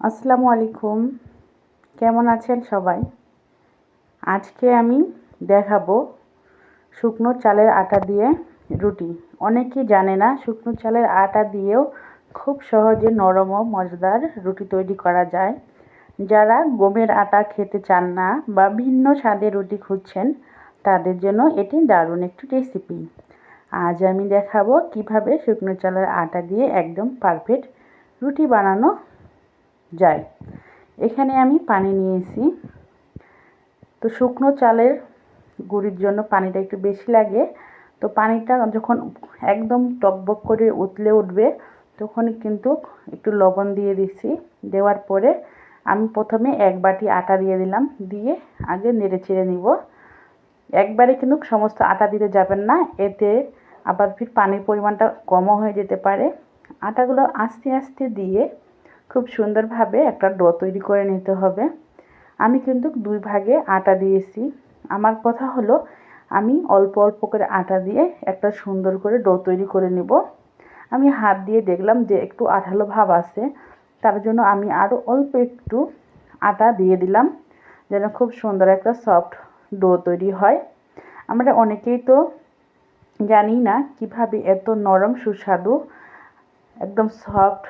আসসালামু আলাইকুম। কেমন আছেন সবাই? আজকে আমি দেখাবো শুকনো চালের আটা দিয়ে রুটি। অনেকেই জানে না শুকনো চালের আটা দিয়েও খুব সহজে নরম ও মজাদার রুটি তৈরি করা যায়। যারা গমের আটা খেতে চান না বা ভিন্ন স্বাদের রুটি খুঁজছেন তাদের জন্য এটি দারুণ একটি রেসিপি। আজ আমি দেখাবো কিভাবে শুকনো চালের আটা দিয়ে একদম পারফেক্ট রুটি বানানো যায়। এখানে আমি পানি নিয়েছি। তো শুকনো চালের গুঁড়ির জন্য পানিটা একটু বেশি লাগে। তো পানিটা যখন একদম টকবক করে উতলে উঠবে তখনই কিন্তু একটু লবণ দিয়ে দিচ্ছি। দেওয়ার পরে আমি প্রথমে 1 বাটি আটা দিয়ে দিলাম, দিয়ে আগে নেড়ে চেড়ে নিব। একবারে কিন্তু সমস্ত আটা দিতে যাবেন না, এতে আবার ফির পানির পরিমাণটা কমও হয়ে যেতে পারে। আটাগুলো আস্তে আস্তে দিয়ে খুব সুন্দরভাবে একটা ডো তৈরি করে নিতে হবে। আমি কিন্তু 2 ভাগে আটা দিয়েছি। আমার কথা হলো আমি অল্প অল্প করে আটা দিয়ে একটা সুন্দর করে ডো তৈরি করে নেব। আমি হাত দিয়ে দেখলাম যে একটু আঠালো ভাব আছে, তার জন্য আমি আরও অল্প একটু আটা দিয়ে দিলাম যেন খুব সুন্দর একটা সফট ডো তৈরি হয়। আমরা অনেকেই তো জানি না কিভাবে এত নরম সুস্বাদু একদম সফট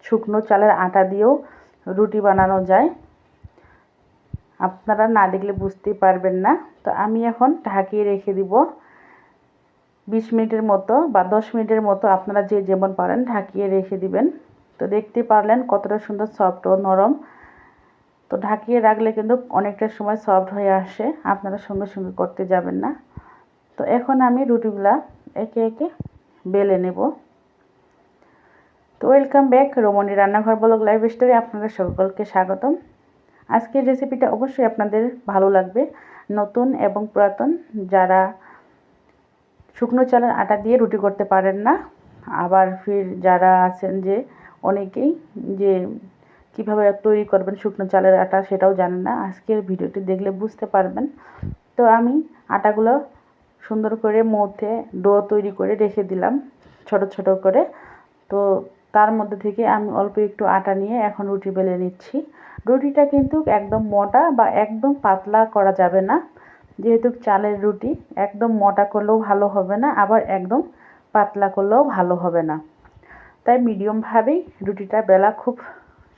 শুকনো চালের আটা দিয়েও রুটি বানানো যায়। আপনারা না দেখলে বুঝতেই পারবেন না। তো আমি এখন ঢাকিয়ে রেখে দিব 20 মিনিটের মতো বা 10 মিনিটের মতো, আপনারা যে যেমন পারেন ঢাকিয়ে রেখে দিবেন। তো দেখতে পারলেন কতটা সুন্দর সফট ও নরম। তো ঢাকিয়ে রাখলে কিন্তু অনেকটা সময় সফট হয়ে আসে, আপনারা সঙ্গে সঙ্গে করতে যাবেন না। তো এখন আমি রুটিগুলা একে একে বেলে নেব। তো ওয়েলকাম ব্যাক রমণী রান্নাঘর ব্লগ লাইভ স্টোরি, আপনাদের সকলকে স্বাগতম। আজকের রেসিপিটা অবশ্যই আপনাদের ভালো লাগবে। নতুন এবং পুরাতন যারা শুকনো চালের আটা দিয়ে রুটি করতে পারেন না, আবার ফির যারা আছেন যে অনেকেই যে কিভাবে তৈরি করবেন শুকনো চালের আটা সেটাও জানেন না, আজকের ভিডিওটি দেখলে বুঝতে পারবেন। তো আমি আটাগুলো সুন্দর করে মধ্যে ডো তৈরি করে রেখে দিলাম ছোট ছোট করে। তো তার মধ্যে থেকে আমি অল্প একটু আটা নিয়ে এখন রুটি বেলে নিচ্ছি। রুটিটা কিন্তু একদম মোটা বা একদম পাতলা করা যাবে না, যেহেতু চালের রুটি একদম মোটা করলেও ভালো হবে না, আবার একদম পাতলা করলেও ভালো হবে না। তাই মিডিয়ামভাবেই রুটিটা বেলা খুব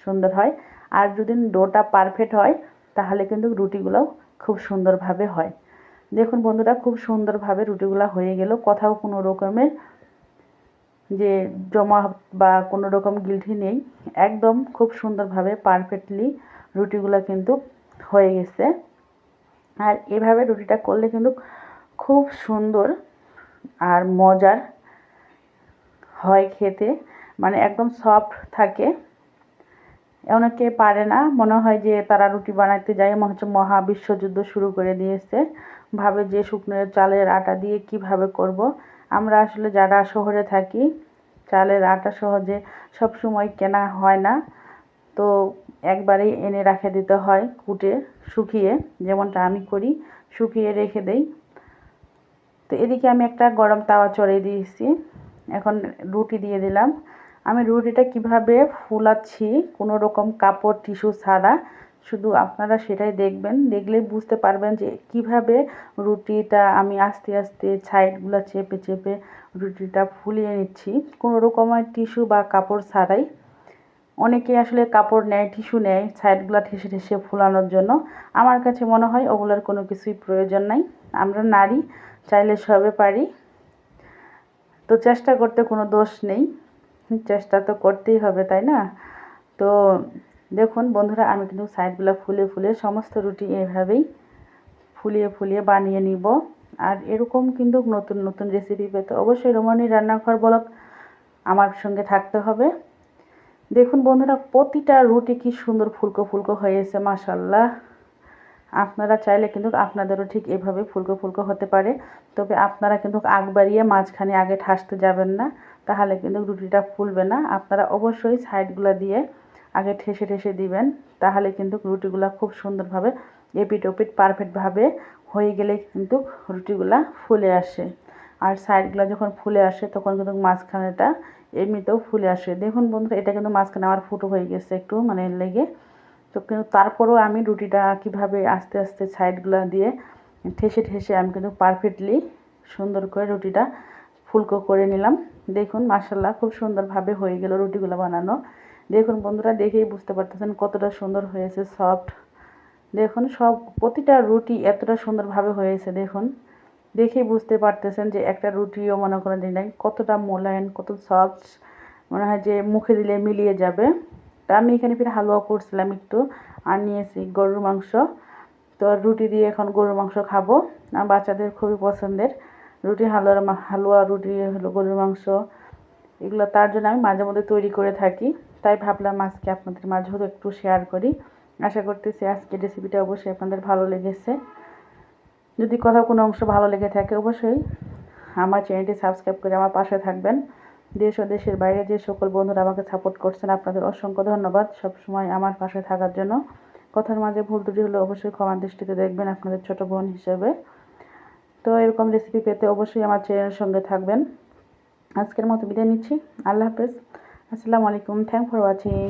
সুন্দর হয়। আর যদি ডোটা পারফেক্ট হয় তাহলে কিন্তু রুটিগুলোও খুব সুন্দরভাবে হয়। দেখুন বন্ধুরা, খুব সুন্দরভাবে রুটিগুলো হয়ে গেল, কোথাও কোনো রকমের যে জমা বা কোনো রকম গিলঠি নেই। একদম খুব সুন্দরভাবে পারফেক্টলি রুটিগুলো কিন্তু হয়ে গেছে। আর এভাবে রুটিটা করলে কিন্তু খুব সুন্দর আর মজার হয় খেতে, মানে একদম সফট থাকে। অনেকে পারে না, মনে হয় যে তারা রুটি বানাতে যায় মনে হচ্ছে মহা বিশ্বযুদ্ধ শুরু করে দিয়েছে, ভাবে যে শুকনো চালের আটা দিয়ে কিভাবে করব। আমরা আসলে যারা শহরে থাকি চালের আটা সহজে সব সময় কেনা হয় না, তো একবারেই এনে রেখে দিতে হয় কুটে শুকিয়ে, যেমনটা আমি করি, শুকিয়ে রেখে দেই। তো এদিকে আমি একটা গরম তাওয়া চড়িয়ে দিয়েছি, এখন রুটি দিয়ে দিলাম। আমি রুটিটা কিভাবে ফুলাচ্ছি কোনো রকম কাপড় টিস্যু ছাড়া, শুধু আপনারা সেটাই দেখবেন, দেখলেই বুঝতে পারবেন যে কিভাবে রুটিটা আমি আস্তে আস্তে সাইডগুলো চেপে চেপে রুটিটা ফুলিয়ে নিচ্ছি কোনো রকমের টিস্যু বা কাপড় ছাড়াই। অনেকে আসলে কাপড় নেয়, টিস্যু নেয় সাইডগুলো ঠেসে ঠেসে ফুলানোর জন্য। আমার কাছে মনে হয় ওগুলোর কোনো কিছুই প্রয়োজন নাই। আমরা নারী, চাইলে সবে পারি। তো চেষ্টা করতে কোনো দোষ নেই, চেষ্টা তো করতেই হবে, তাই না? তো দেখুন বন্ধুরা, আমি কিন্তু সাইডগুলো ফুলে ফুলে সমস্ত রুটি এভাবেই ফুলিয়ে ফুলিয়ে বানিয়ে নিব। আর এরকম কিন্তু নতুন নতুন রেসিপি পেতে অবশ্যই রমণী রান্নাঘর ব্লগ আমার সঙ্গে থাকতে হবে। দেখুন বন্ধুরা, প্রতিটা রুটি কি সুন্দর ফুলকো ফুলকো হয়েছে, মাশাআল্লাহ। আপনারা চাইলে কিন্তু আপনাদেরও ঠিক এভাবে ফুলকো ফুলকো হতে পারে, তবে আপনারা কিন্তু আগ বাড়িয়ে মাঝখানে আগে ঠাসতে যাবেন না, তাহলে কিন্তু রুটিটা ফুলবে না। আপনারা অবশ্যই সাইডগুলো দিয়ে আগে ঠেসে ঠেসে দিবেন, তাহলে কিন্তু রুটিগুলো খুব সুন্দরভাবে এপিট ওপিট পারফেক্টভাবে হয়ে গেলে কিন্তু রুটিগুলা ফুলে আসে। আর সাইডগুলো যখন ফুলে আসে তখন কিন্তু মাঝখানেটা এমনিতেও ফুলে আসে। দেখুন বন্ধুরা, এটা কিন্তু মাঝখানে আমার ফুটো হয়ে গেছে একটু মানে লেগে। তো কিন্তু তারপরেও আমি রুটিটা কীভাবে আস্তে আস্তে সাইডগুলো দিয়ে ঠেসে ঠেসে আমি কিন্তু পারফেক্টলি সুন্দর করে রুটিটা ফুলকো করে নিলাম। দেখুন মাশাআল্লাহ খুব সুন্দরভাবে হয়ে গেল রুটিগুলো বানানো। দেখুন বন্ধুরা, দেখেই বুঝতে পারতেছেন কতটা সুন্দর হয়েছে, সফট। দেখুন প্রতিটা রুটি এতটা সুন্দরভাবে হয়েছে। দেখুন দেখেই বুঝতে পারতেছেন যে একটা রুটিও মনে করেন যে নাই কতটা মোলায়েম, কত সফট, মনে হয় যে মুখে দিলে মিলিয়ে যাবে। তা আমি এখানে ফির হালুয়া করছিলাম একটু, আর নিয়েছি গরুর মাংস। তো রুটি দিয়ে এখন গরুর মাংস খাবো। আমার বাচ্চাদের খুবই পছন্দের রুটি, হালুয়া রুটি হলো গরুর মাংস, এগুলো তার জন্য আমি মাঝে মধ্যে তৈরি করে থাকি। তাই ভাবলাম আজকে আপনাদের মাঝেও একটু শেয়ার করি। আশা করতেছি আজকের রেসিপিটা অবশ্যই আপনাদের ভালো লেগেছে। যদি কোথাও কোনো অংশ ভালো লেগে থাকে অবশ্যই আমার চ্যানেলটি সাবস্ক্রাইব করে আমার পাশে থাকবেন। দেশ ও দেশের বাইরে যে সকল বন্ধুরা আমাকে সাপোর্ট করছেন আপনাদের অসংখ্য ধন্যবাদ সবসময় আমার পাশে থাকার জন্য। কথার মাঝে ভুল ত্রুটি হলে অবশ্যই ক্ষমার দৃষ্টিতে দেখবেন আপনাদের ছোট বোন হিসেবে। তো এরকম রেসিপি পেতে অবশ্যই আমার চ্যানেলের সঙ্গে থাকবেন। আজকের মতো বিদায় নিচ্ছি। আল্লাহ হাফেজ। আসসালামু আলাইকুম। Thank for watching.